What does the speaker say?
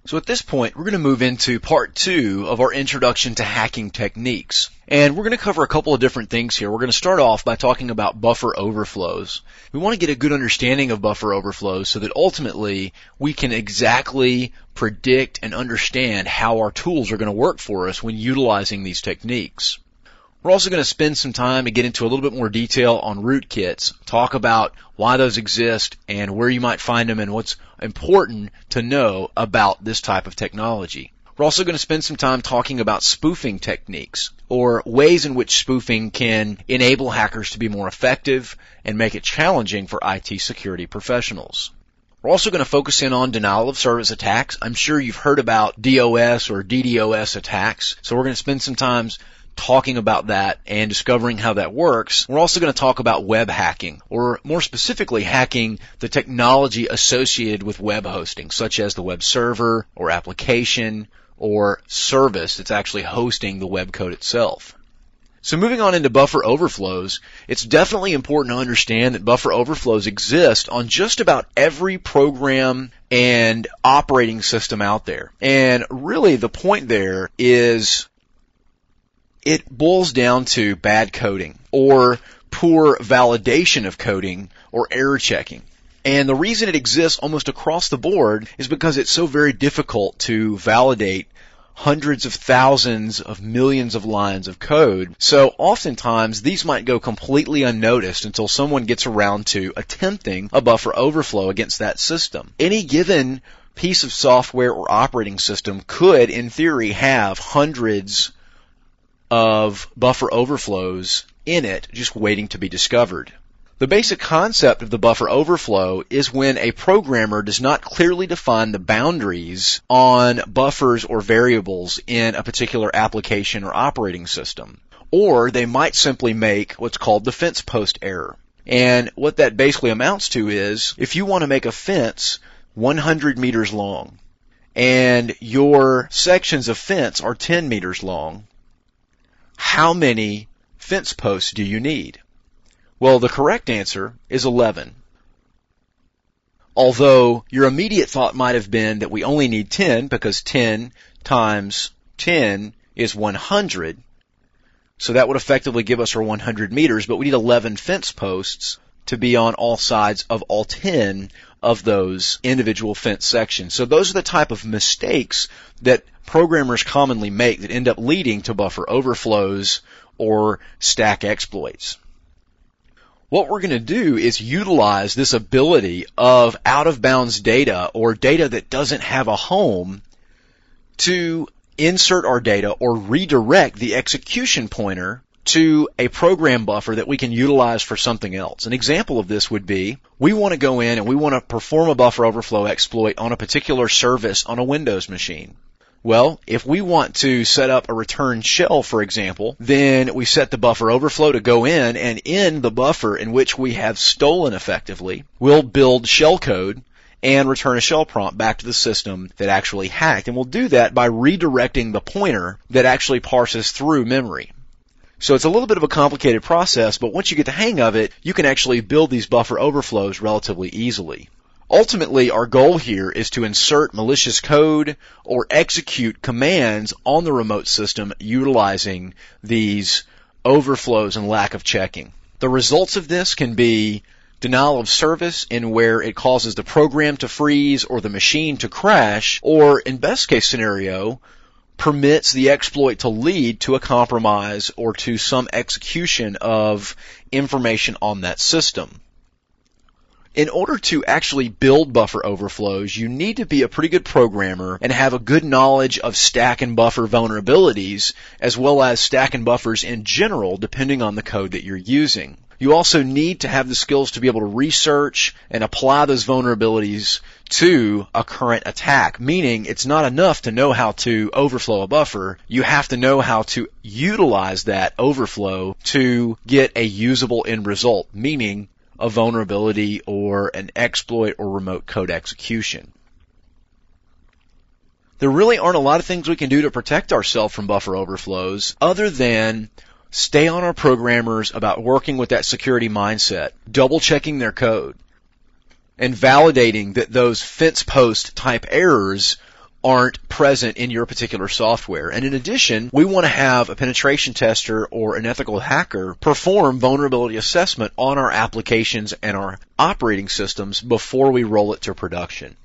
So at this point, we're going to move into part 2 of our introduction to hacking techniques. And we're going to cover a couple of different things here. We're going to start off by talking about buffer overflows. We want to get a good understanding of buffer overflows so that ultimately we can exactly predict and understand how our tools are going to work for us when utilizing these techniques. We're also going to spend some time to get into a little bit more detail on rootkits, talk about why those exist and where you might find them and what's important to know about this type of technology. We're also going to spend some time talking about spoofing techniques, or ways in which spoofing can enable hackers to be more effective and make it challenging for IT security professionals. We're also going to focus in on denial of service attacks. I'm sure you've heard about DOS or DDoS attacks, so we're going to spend some time talking about that and discovering how that works. We're also going to talk about web hacking, or more specifically hacking the technology associated with web hosting, such as the web server or application or service that's actually hosting the web code itself. So moving on into buffer overflows, it's definitely important to understand that buffer overflows exist on just about every program and operating system out there. And really the point there is it boils down to bad coding or poor validation of coding or error checking. And the reason it exists almost across the board is because it's so very difficult to validate hundreds of thousands of millions of lines of code. So oftentimes these might go completely unnoticed until someone gets around to attempting a buffer overflow against that system. Any given piece of software or operating system could, in theory, have hundreds of buffer overflows in it just waiting to be discovered. The basic concept of the buffer overflow is when a programmer does not clearly define the boundaries on buffers or variables in a particular application or operating system. Or they might simply make what's called the fence post error. And what that basically amounts to is, if you want to make a fence 100 meters long and your sections of fence are 10 meters long, how many fence posts do you need? Well, the correct answer is 11. Although your immediate thought might have been that we only need 10 because 10 times 10 is 100. So that would effectively give us our 100 meters, but we need 11 fence posts to be on all sides of all 10 of those individual fence sections. So those are the type of mistakes that programmers commonly make that end up leading to buffer overflows or stack exploits. What we're going to do is utilize this ability of out-of-bounds data or data that doesn't have a home to insert our data or redirect the execution pointer to a program buffer that we can utilize for something else. An example of this would be, we want to go in and we want to perform a buffer overflow exploit on a particular service on a Windows machine. Well, if we want to set up a return shell, for example, then we set the buffer overflow to go in, and in the buffer in which we have stolen effectively, we'll build shell code and return a shell prompt back to the system that actually hacked. And we'll do that by redirecting the pointer that actually parses through memory. So it's a little bit of a complicated process, but once you get the hang of it, you can actually build these buffer overflows relatively easily. Ultimately, our goal here is to insert malicious code or execute commands on the remote system utilizing these overflows and lack of checking. The results of this can be denial of service, in where it causes the program to freeze or the machine to crash, or in best case scenario, permits the exploit to lead to a compromise or to some execution of information on that system. In order to actually build buffer overflows, you need to be a pretty good programmer and have a good knowledge of stack and buffer vulnerabilities, as well as stack and buffers in general, depending on the code that you're using. You also need to have the skills to be able to research and apply those vulnerabilities to a current attack, meaning it's not enough to know how to overflow a buffer. You have to know how to utilize that overflow to get a usable end result, meaning a vulnerability or an exploit or remote code execution. There really aren't a lot of things we can do to protect ourselves from buffer overflows other than stay on our programmers about working with that security mindset, double checking their code, and validating that those fence post type errors aren't present in your particular software. And in addition, we want to have a penetration tester or an ethical hacker perform vulnerability assessment on our applications and our operating systems before we roll it to production.